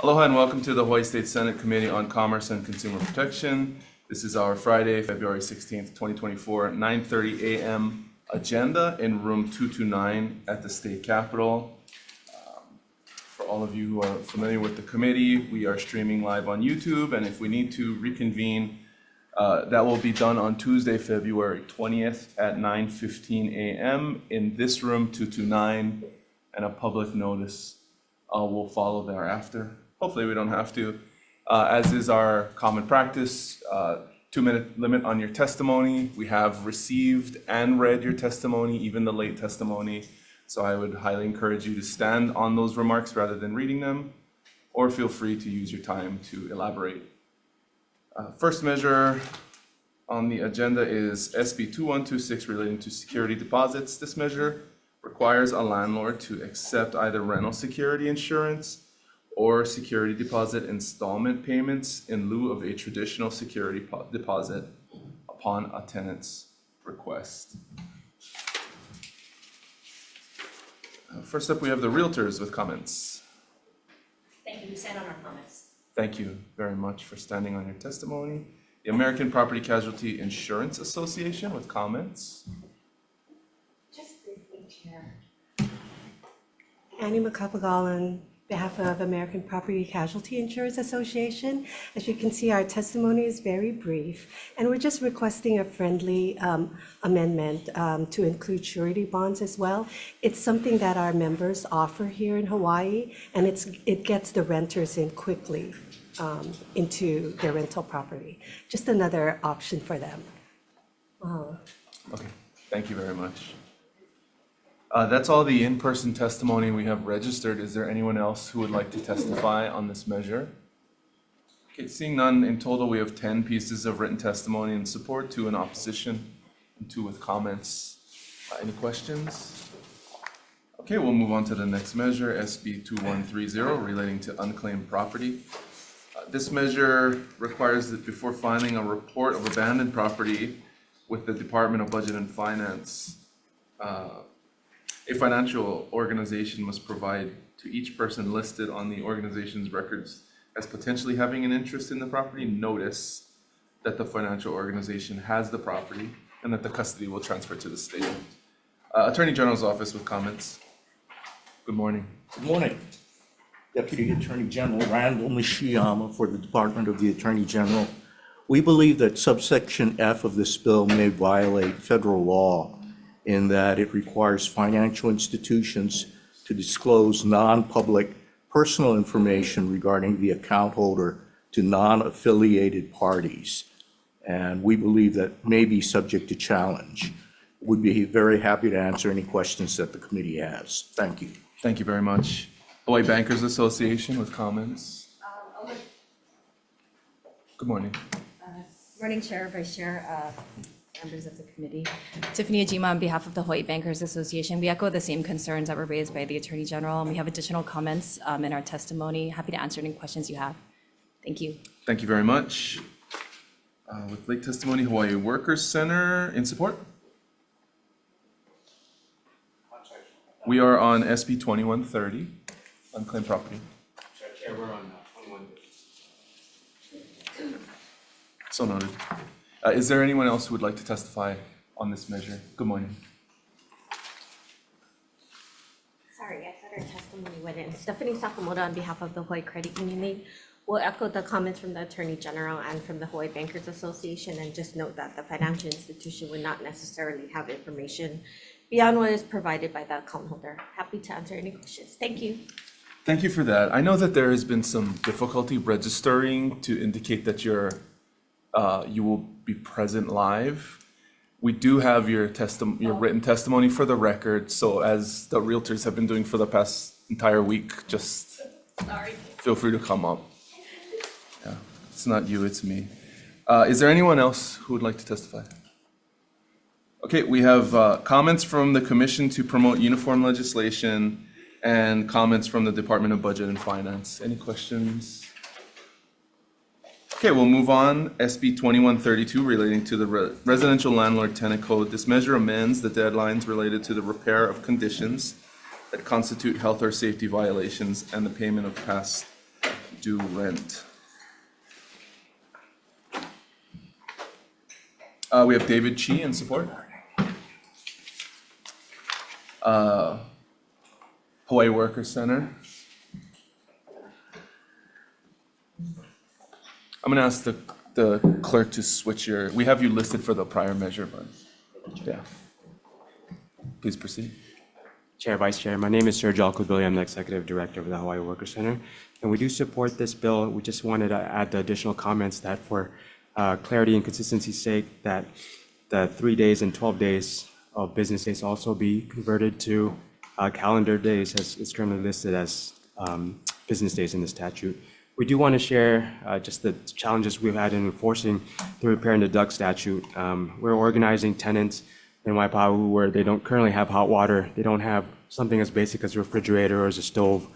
Aloha and welcome to the Hawaii State Senate Committee on Commerce and Consumer Protection. This is our Friday, February 16th, 2024, 9:30 a.m. agenda in room 229 at the State Capitol. For all of you who are familiar with the committee, we are streaming live on YouTube, and if we need to reconvene, that will be done on Tuesday, February 20th at 9:15 a.m. in this room 229, and a public notice will follow thereafter. Hopefully we don't have to. As is our common practice, 2-minute limit on your testimony. We have received and read your testimony, even the late testimony. So I would highly encourage you to stand on those remarks rather than reading them, or feel free to use your time to elaborate. First measure on the agenda is SB 2126 relating to security deposits. This measure requires a landlord to accept either rental security insurance or security deposit installment payments in lieu of a traditional security deposit upon a tenant's request. First up, we have the realtors with comments. Thank you. We stand on our comments. Thank you very much for standing on your testimony. The American Property Casualty Insurance Association with comments. Just briefly, Chair. Annie McCupagal on behalf of American Property Casualty Insurance Association. As you can see, our testimony is very brief, and we're just requesting a friendly amendment to include surety bonds as well. It's something that our members offer here in Hawaii, and it gets the renters in quickly into their rental property. Just another option for them. Okay, thank you very much. That's all the in-person testimony we have registered. Is there anyone else who would like to testify on this measure? Okay, seeing none, in total we have 10 pieces of written testimony in support, 2 in opposition, and 2 with comments. Any questions? Okay, we'll move on to the next measure, SB 2130, relating to unclaimed property. This measure requires that before filing a report of abandoned property with the Department of Budget and Finance, a financial organization must provide to each person listed on the organization's records as potentially having an interest in the property notice that the financial organization has the property and that the custody will transfer to the state. Attorney General's office with comments. Good morning. Good morning. Deputy Attorney General Randall Nishiyama for the Department of the Attorney General. We believe that subsection F of this bill may violate federal law in that it requires financial institutions to disclose non-public personal information regarding the account holder to non-affiliated parties. And we believe that may be subject to challenge. We'd be very happy to answer any questions that the committee has. Thank you. Thank you very much. Hawaii Bankers Association with comments. Good morning. Morning, Chair, Vice Chair, members of the committee. Tiffany Ajima on behalf of the Hawaii Bankers Association. We echo the same concerns that were raised by the Attorney General, and we have additional comments in our testimony. Happy to answer any questions you have. Thank you. Thank you very much. With late testimony, Hawaii Workers Center in support. We are on SB 2130, unclaimed property. Chair, we're on 21. So noted. Is there anyone else who would like to testify on this measure? Good morning. Sorry, I thought our testimony went in. Stephanie Sakamoto on behalf of the Hawaii Credit Union League. We'll echo the comments from the Attorney General and from the Hawaii Bankers Association, and just note that the financial institution would not necessarily have information beyond what is provided by the account holder. Happy to answer any questions. Thank you. Thank you for that. I know that there has been some difficulty registering to indicate that you will be present live. We do have your written testimony for the record. So as the realtors have been doing for the past entire week, just feel free to come up. Yeah, it's not you, it's me. Is there anyone else who would like to testify? Okay, we have comments from the Commission to Promote Uniform Legislation and comments from the Department of Budget and Finance. Any questions? Okay, we'll move on. SB 2132 relating to the Residential Landlord Tenant Code. This measure amends the deadlines related to the repair of conditions that constitute health or safety violations and the payment of past due rent. We have David Chi in support. Hawaii Worker Center. I'm gonna ask the clerk to switch your, we have you listed for the prior measure, but, yeah. Please proceed. Chair, Vice Chair, my name is Sergio Alcubili. I'm the Executive Director of the Hawaii Worker Center. And we do support this bill. We just wanted to add the additional comments that for clarity and consistency's sake, that the 3 days and 12 days of business days also be converted to calendar days as it's currently listed as business days in the statute. We do want to share just the challenges we've had in enforcing the repair and deduct statute. We're organizing tenants in Waipahu where they don't currently have hot water. They don't have something as basic as a refrigerator or as a stove.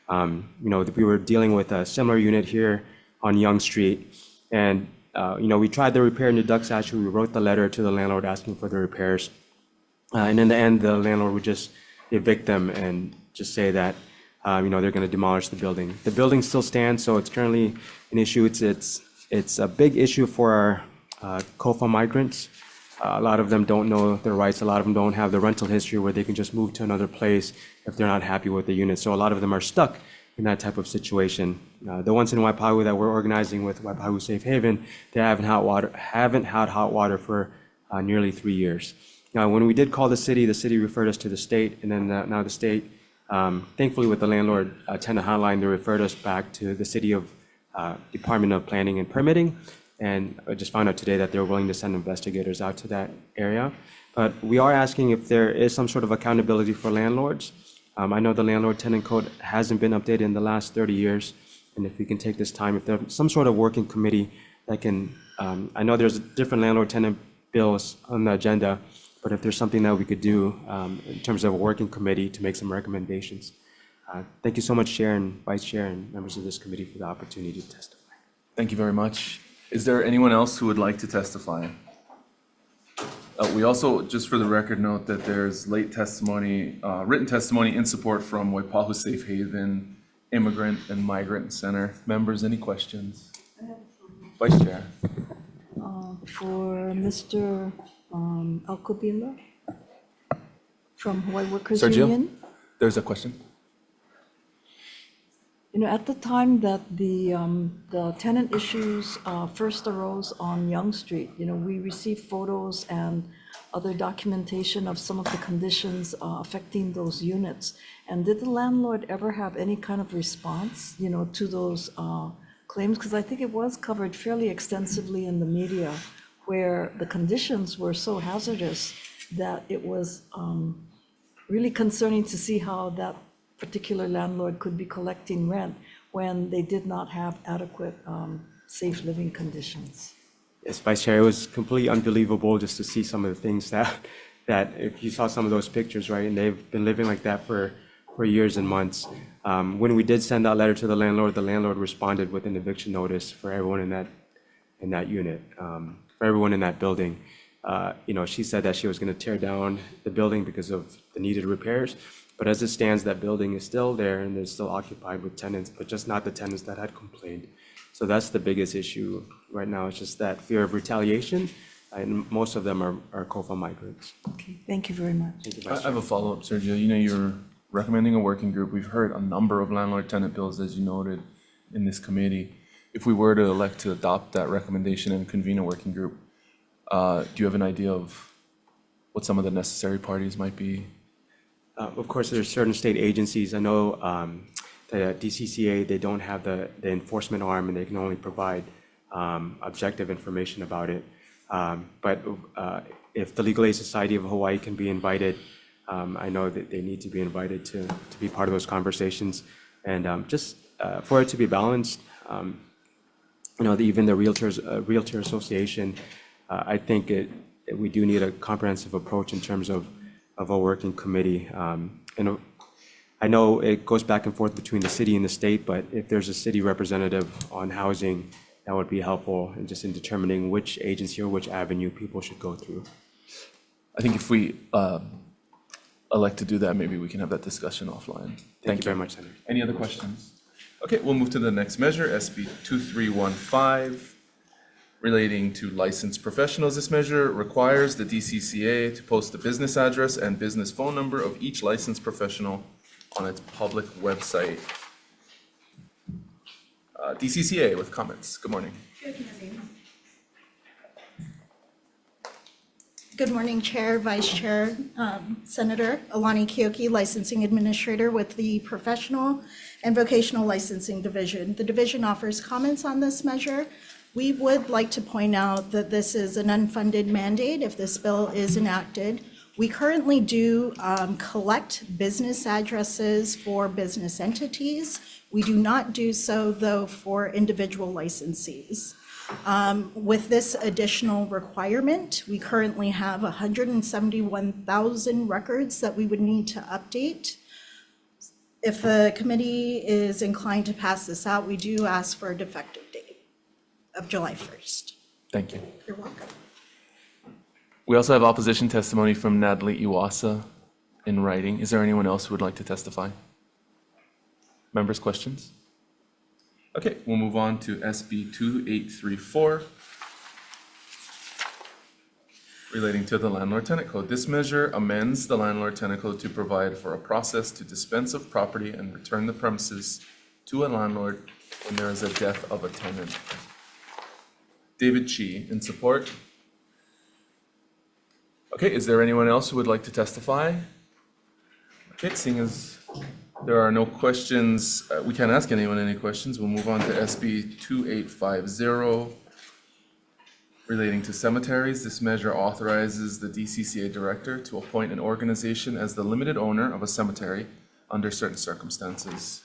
We were dealing with a similar unit here on Young Street. And, we tried the repair and deduct statute. We wrote the letter to the landlord asking for the repairs. And in the end, the landlord would just evict them and just say that, they're going to demolish the building. The building still stands, so it's currently an issue. It's a big issue for our COFA migrants. A lot of them don't know their rights. A lot of them don't have the rental history where they can just move to another place if they're not happy with the unit. So a lot of them are stuck in that type of situation. The ones in Waipahu that we're organizing with Waipahu Safe Haven, they haven't had hot water for nearly 3 years. Now, when we did call the city referred us to the state, and then now the state, thankfully with the landlord tenant hotline, they referred us back to the city of Department of Planning and Permitting. And I just found out today that they're willing to send investigators out to that area. But we are asking if there is some sort of accountability for landlords. I know the landlord tenant code hasn't been updated in the last 30 years. And if we can take this time, if there's some sort of working committee that can, I know there's different landlord tenant bills on the agenda, but if there's something that we could do in terms of a working committee to make some recommendations. Thank you so much, Chair and Vice Chair and members of this committee for the opportunity to testify. Thank you very much. Is there anyone else who would like to testify? We also, just for the record, note that there's late testimony, written testimony in support from Waipahu Safe Haven Immigrant and Migrant Center. Members, any questions? Vice Chair. For Mr. Alcobila from Hawaii Workers Sergio, Union. there's a question. At the time that the tenant issues first arose on Young Street, we received photos and other documentation of some of the conditions affecting those units. And did the landlord ever have any kind of response, to those claims? Because I think it was covered fairly extensively in the media, where the conditions were so hazardous that it was really concerning to see how that particular landlord could be collecting rent when they did not have adequate safe living conditions. Yes, Vice Chair, it was completely unbelievable just to see some of the things that if you saw some of those pictures, right, and they've been living like that for years and months. When we did send that letter to the landlord responded with an eviction notice for everyone in that unit, for everyone in that building. She said that she was going to tear down the building because of the needed repairs. But as it stands, that building is still there and it's still occupied with tenants, but just not the tenants that had complained. So that's the biggest issue right now. It's just that fear of retaliation, and most of them are COFA migrants. Okay, thank you very much. Thank you, I Vice have a follow-up, Sergio. You're recommending a working group. We've heard a number of landlord-tenant bills, as you noted, in this committee. If we were to elect to adopt that recommendation and convene a working group, do you have an idea of what some of the necessary parties might be? Of course, there's certain state agencies. I know the DCCA, they don't have the enforcement arm and they can only provide objective information about it. But if the Legal Aid Society of Hawaii can be invited, I know that they need to be invited to be part of those conversations. And just for it to be balanced, even the Realtor Association, I think we do need a comprehensive approach in terms of a working committee. And I know it goes back and forth between the city and the state, but if there's a city representative on housing, that would be helpful in just in determining which agency or which avenue people should go through. I think if we elect to do that, maybe we can have that discussion offline. Thank you very much, Senator. Any other questions? Okay, we'll move to the next measure, SB 2315, relating to licensed professionals. This measure requires the DCCA to post the business address and business phone number of each licensed professional on its public website. DCCA with comments. Good morning. Good morning, Chair, Vice Chair, Senator Alani Kioki, Licensing Administrator with the Professional and Vocational Licensing Division. The division offers comments on this measure. We would like to point out that this is an unfunded mandate if this bill is enacted. We currently do collect business addresses for business entities. We do not do so, though, for individual licensees. With this additional requirement, we currently have 171,000 records that we would need to update. If the committee is inclined to pass this out, we do ask for a defective date of July 1st. Thank you. You're welcome. We also have opposition testimony from Natalie Iwasa in writing. Is there anyone else who would like to testify? Members, questions? Okay, we'll move on to SB 2834, relating to the Landlord-Tenant Code. This measure amends the Landlord-Tenant Code to provide for a process to dispense of property and return the premises to a landlord when there is a death of a tenant. David Chi, in support. Okay, is there anyone else who would like to testify? Okay, seeing as there are no questions, we can't ask anyone any questions. We'll move on to SB 2850, relating to cemeteries. This measure authorizes the DCCA director to appoint an organization as the limited owner of a cemetery under certain circumstances.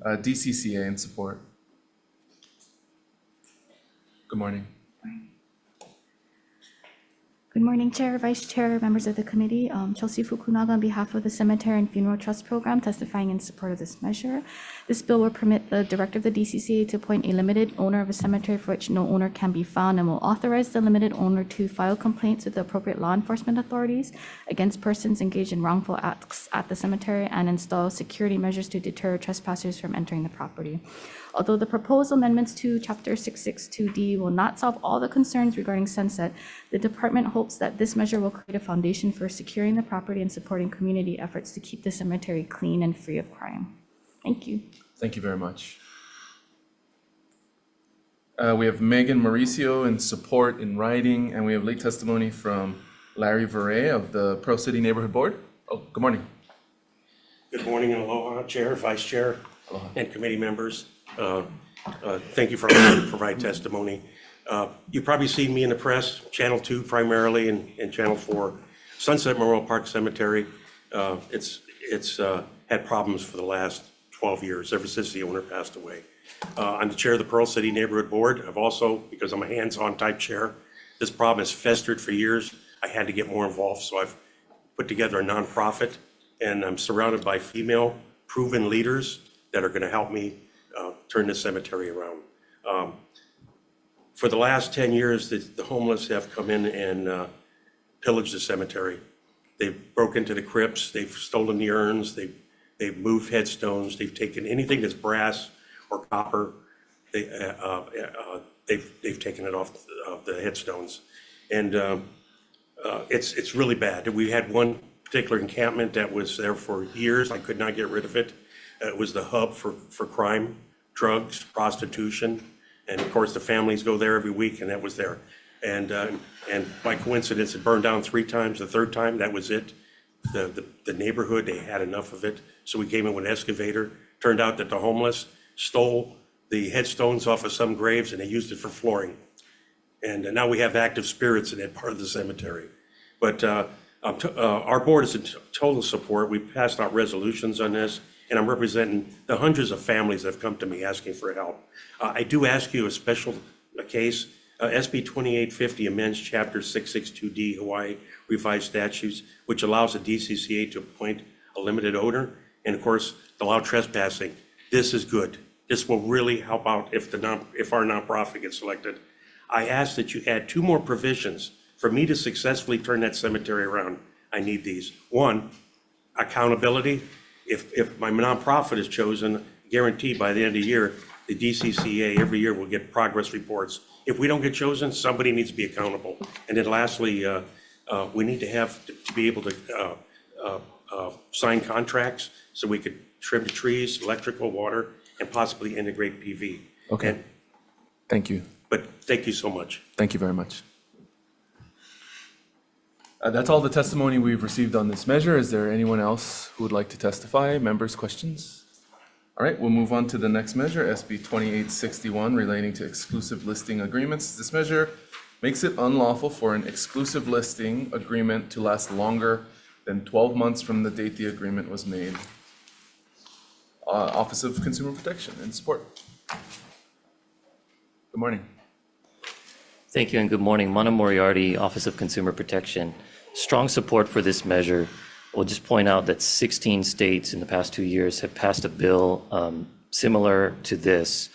DCCA in support. Good morning. Good morning, Chair, Vice Chair, members of the committee. Chelsea Fukunaga on behalf of the Cemetery and Funeral Trust Program, testifying in support of this measure. This bill will permit the director of the DCCA to appoint a limited owner of a cemetery for which no owner can be found, and will authorize the limited owner to file complaints with the appropriate law enforcement authorities against persons engaged in wrongful acts at the cemetery, and install security measures to deter trespassers from entering the property. Although the proposed amendments to Chapter 662D will not solve all the concerns regarding sunset, the department hopes that this measure will create a foundation for securing the property and supporting community efforts to keep the cemetery clean and free of crime. Thank you. Thank you very much. We have Megan Mauricio in support in writing, and we have late testimony from Larry Verre of the Pearl City Neighborhood Board. Oh, good morning. Good morning and aloha, Chair, Vice Chair, and committee members. Thank you for allowing me to provide testimony. You've probably seen me in the press, Channel 2 primarily, and Channel 4. Sunset Memorial Park Cemetery, it's had problems for the last 12 years, ever since the owner passed away. I'm the chair of the Pearl City Neighborhood Board. I've also, because I'm a hands-on type chair, this problem has festered for years. I had to get more involved, so I've put together a nonprofit, and I'm surrounded by female proven leaders that are gonna help me turn the cemetery around. For the last 10 years, the homeless have come in and pillaged the cemetery. They've broken into the crypts, they've stolen the urns, they've moved headstones, they've taken anything that's brass or copper, they've taken it off the headstones. And it's really bad. We had one particular encampment that was there for years. I could not get rid of it. It was the hub for crime, drugs, prostitution, and of course the families go there every week, and that was there. And by coincidence, it burned down 3 times. The 3rd time, that was it. The neighborhood, they had enough of it, so we came in with an excavator. Turned out that the homeless stole the headstones off of some graves, and they used it for flooring. And now we have active spirits in that part of the cemetery. But our board is in total support. We passed out resolutions on this, and I'm representing the hundreds of families that have come to me asking for help. I do ask you a special case. SB 2850 amends Chapter 662D Hawaii Revised Statutes, which allows the DCCA to appoint a limited owner, and of course, allow trespassing. This is good. This will really help out if our nonprofit gets selected. I ask that you add 2 more provisions for me to successfully turn that cemetery around. I need these. 1, accountability. If my nonprofit is chosen, guarantee by the end of the year, the DCCA every year will get progress reports. If we don't get chosen, somebody needs to be accountable. And then lastly, we need to have to be able to sign contracts so we could trim the trees, electrical, water, and possibly integrate PV. Okay. And- Thank you. But thank you so much. Thank you very much. That's all the testimony we've received on this measure. Is there anyone else who would like to testify? Members, questions? All right, we'll move on to the next measure, SB 2861, relating to exclusive listing agreements. This measure makes it unlawful for an exclusive listing agreement to last longer than 12 months from the date the agreement was made. Office of Consumer Protection and Support. Good morning. Thank you and good morning. Mana Moriarty, Office of Consumer Protection. Strong support for this measure. We'll just point out that 16 states in the past 2 years have passed a bill similar to this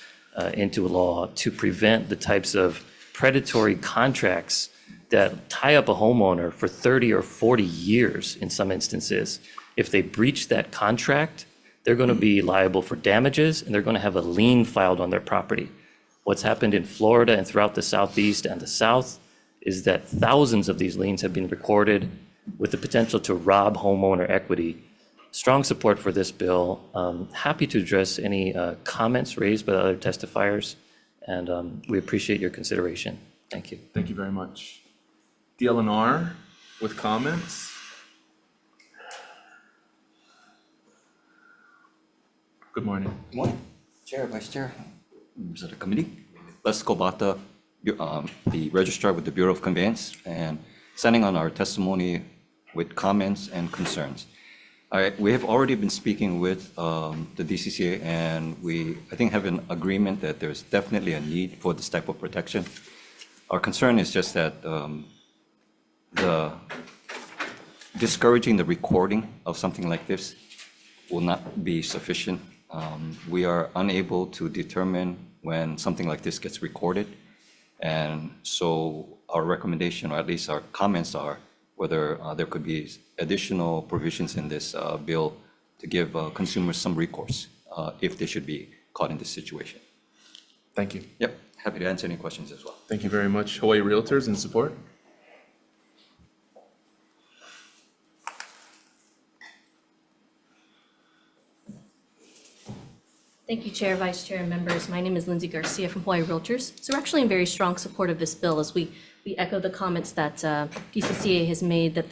into law to prevent the types of predatory contracts that tie up a homeowner for 30 or 40 years in some instances. If they breach that contract, they're going to be liable for damages and they're going to have a lien filed on their property. What's happened in Florida and throughout the Southeast and the South is that thousands of these liens have been recorded with the potential to rob homeowner equity. Strong support for this bill. Happy to address any comments raised by the other testifiers, and we appreciate your consideration. Thank you. Thank you very much. DLNR with comments? Good morning. Good morning, Chair, Vice Chair, members of the committee. Les Kobata, the registrar with the Bureau of Conveyance, and sending on our testimony with comments and concerns. We have already been speaking with the DCCA, and I think have an agreement that there's definitely a need for this type of protection. Our concern is just that the discouraging the recording of something like this will not be sufficient. We are unable to determine when something like this gets recorded. And so our recommendation, or at least our comments, are whether there could be additional provisions in this bill to give consumers some recourse if they should be caught in this situation. Thank you. Yep, happy to answer any questions as well. Thank you very much. Hawaii Realtors in support? Thank you, Chair, Vice Chair, and members. My name is Lindsay Garcia from Hawaii Realtors. So we're actually in very strong support of this bill as we echo the comments that DCCA has made, that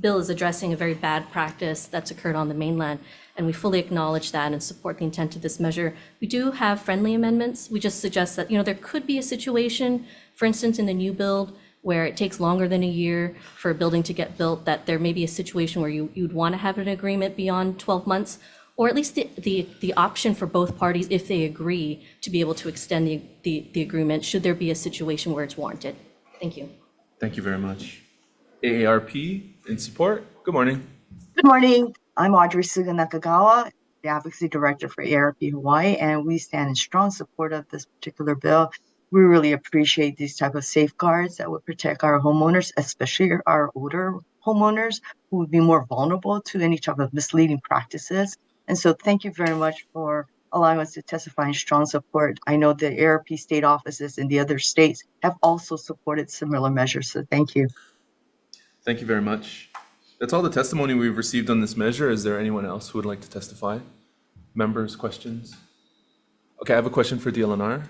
bill is addressing a very bad practice that's occurred on the mainland. And we fully acknowledge that and support the intent of this measure. We do have friendly amendments. We just suggest that, there could be a situation, for instance, in the new build, where it takes longer than a year for a building to get built, that there may be a situation where you'd want to have an agreement beyond 12 months, or at least the option for both parties, if they agree, to be able to extend the agreement, should there be a situation where it's warranted. Thank you. Thank you very much. AARP in support? Good morning. Good morning. I'm Audrey Suga Nakagawa, the Advocacy Director for AARP Hawaii, and we stand in strong support of this particular bill. We really appreciate these type of safeguards that would protect our homeowners, especially our older homeowners who would be more vulnerable to any type of misleading practices. And so thank you very much for allowing us to testify in strong support. I know the AARP state offices in the other states have also supported similar measures, so thank you. Thank you very much. That's all the testimony we've received on this measure. Is there anyone else who would like to testify? Members, questions? Okay, I have a question for DLNR.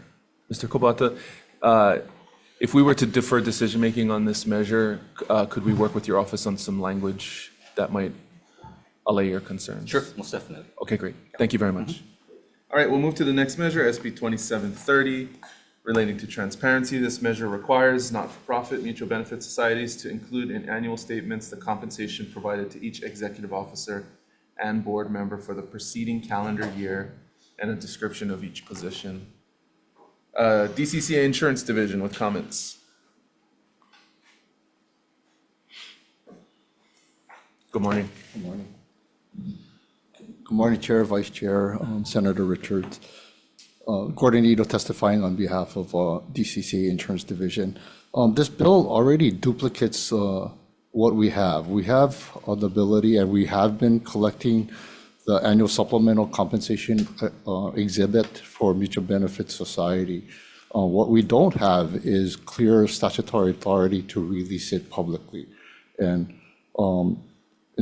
Mr. Kobata, if we were to defer decision-making on this measure, could we work with your office on some language that might allay your concerns? Sure, most definitely. Okay, great. Thank you very much. All right, we'll move to the next measure, SB 2730, relating to transparency. This measure requires not-for-profit mutual benefit societies to include in annual statements the compensation provided to each executive officer and board member for the preceding calendar year and a description of each position. DCCA Insurance Division with comments. Good morning. Good morning. Good morning, Chair, Vice Chair, Senator Richards. Gordon Ito testifying on behalf of DCCA Insurance Division. This bill already duplicates what we have. We have the ability, and we have been collecting the annual supplemental compensation exhibit for Mutual Benefit Society. What we don't have is clear statutory authority to release it publicly. And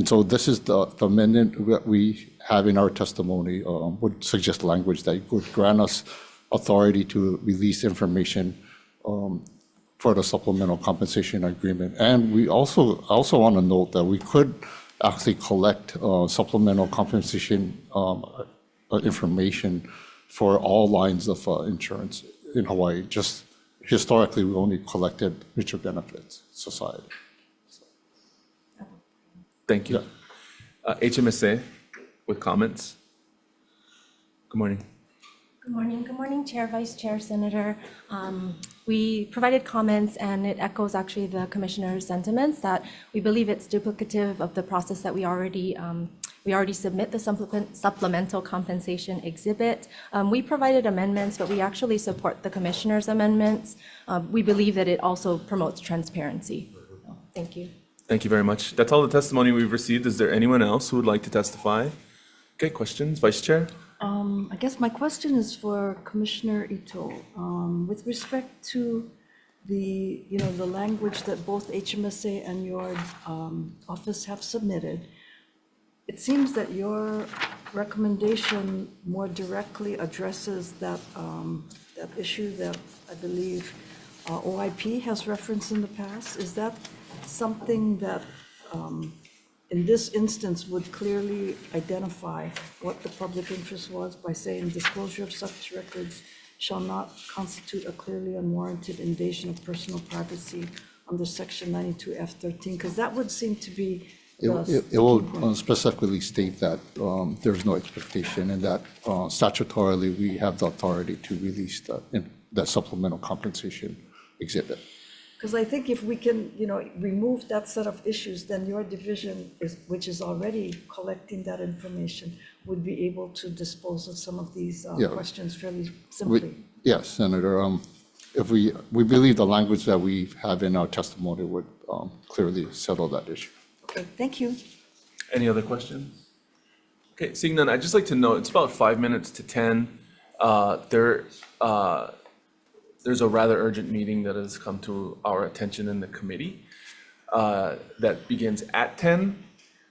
so this is the amendment that we have in our testimony, would suggest language that would grant us authority to release information for the supplemental compensation agreement. And we also want to note that we could actually collect supplemental compensation information for all lines of insurance in Hawaii. Just historically, we only collected Mutual Benefits Society. Thank you. HMSA with comments. Good morning. Good morning, Chair, Vice Chair, Senator. We provided comments and it echoes actually the Commissioner's sentiments that we believe it's duplicative of the process that we already submit the supplemental compensation exhibit. We provided amendments, but we actually support the Commissioner's amendments. We believe that it also promotes transparency. Thank you. Thank you very much. That's all the testimony we've received. Is there anyone else who would like to testify? Okay, questions, Vice Chair? I guess my question is for Commissioner Ito. With respect to the language that both HMSA and your office have submitted, it seems that your recommendation more directly addresses that issue that I believe OIP has referenced in the past. Is that something that in this instance would clearly identify what the public interest was by saying disclosure of such records shall not constitute a clearly unwarranted invasion of personal privacy under section 92F13? Because that would seem to be It will specifically state that there's no expectation and that statutorily we have the authority to release that supplemental compensation exhibit. Because I think if we can, remove that set of issues, then your division, which is already collecting that information, would be able to dispose of some of these questions fairly simply. Yes, Senator. If we believe the language that we have in our testimony would clearly settle that issue. Okay, thank you. Any other questions? Okay, seeing none, I'd just like to note, it's about 5 minutes to 10. There's a rather urgent meeting that has come to our attention in the committee that begins at 10.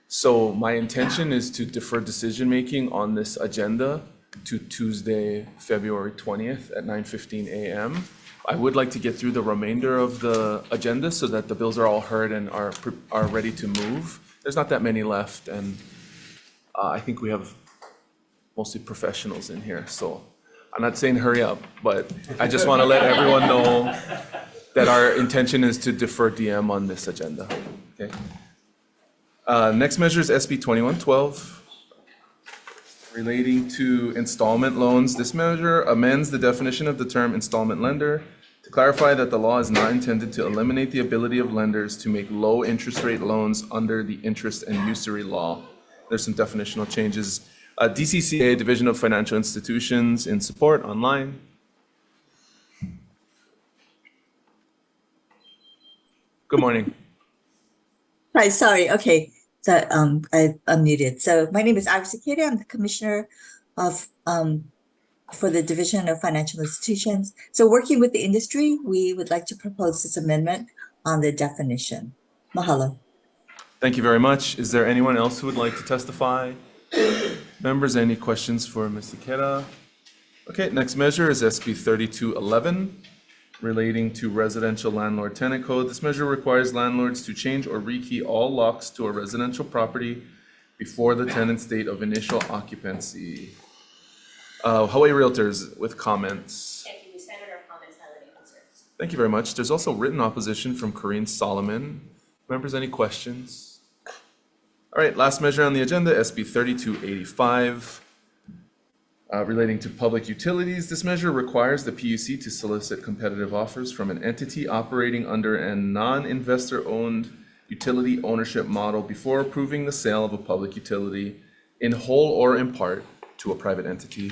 So my intention is to defer decision-making on this agenda to Tuesday, February 20th at 9:15 a.m. I would like to get through the remainder of the agenda so that the bills are all heard and are ready to move. There's not that many left, and I think we have mostly professionals in here, so I'm not saying hurry up, but I just want to let everyone know that our intention is to defer DM on this agenda, okay? Next measure is SB 2112. Relating to installment loans, this measure amends the definition of the term installment lender to clarify that the law is not intended to eliminate the ability of lenders to make low interest rate loans under the interest and usury law. There's some definitional changes. DCCA, Division of Financial Institutions, in support, online. Good morning. Hi, sorry, okay. So I unmuted. So my name is Iris Ikeda. I'm the Commissioner of for the Division of Financial Institutions. So working with the industry, we would like to propose this amendment on the definition. Mahalo. Thank you very much. Is there anyone else who would like to testify? Members, any questions for Ms. Ikeda? Okay, next measure is SB 3211. Relating to residential landlord tenant code. This measure requires landlords to change or rekey all locks to a residential property before the tenant's date of initial occupancy. Hawaii Realtors with comments. Thank you. We standard our comments highlighting concerns. Thank you very much. There's also written opposition from Corrine Solomon. Members, any questions? All right, last measure on the agenda, SB 3285. Relating to public utilities, this measure requires the PUC to solicit competitive offers from an entity operating under a non-investor-owned utility ownership model before approving the sale of a public utility in whole or in part to a private entity.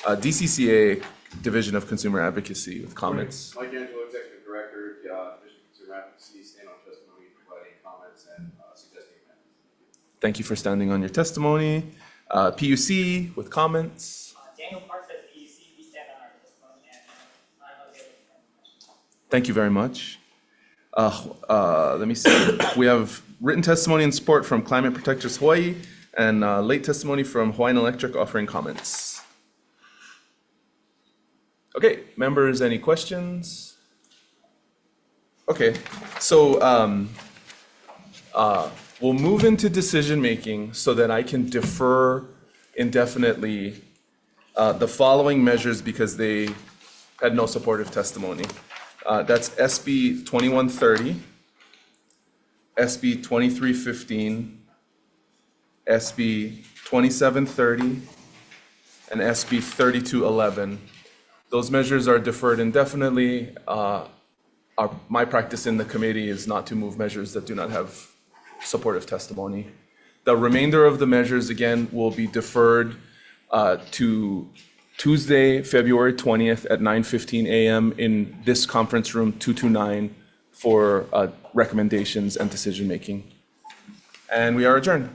DCCA, Division of Consumer Advocacy, with comments. Mike Angelo, Executive Director, Division of Consumer Advocacy, stand on testimony, providing comments and suggesting amendments. Thank you for standing on your testimony. PUC with comments. Daniel Park says PUC, we stand on our testimony, and I'm available for any questions. Thank you very much. Let me see. We have written testimony and support from Climate Protectors Hawaii and late testimony from Hawaiian Electric offering comments. Okay, members, any questions? Okay, so we'll move into decision-making so that I can defer indefinitely the following measures because they had no supportive testimony. That's SB 2130, SB 2315, SB 2730, and SB 3211. Those measures are deferred indefinitely. My practice in the committee is not to move measures that do not have supportive testimony. The remainder of the measures, again, will be deferred to Tuesday, February 20th at 9:15 a.m. in this conference room 229 for recommendations and decision-making. And we are adjourned.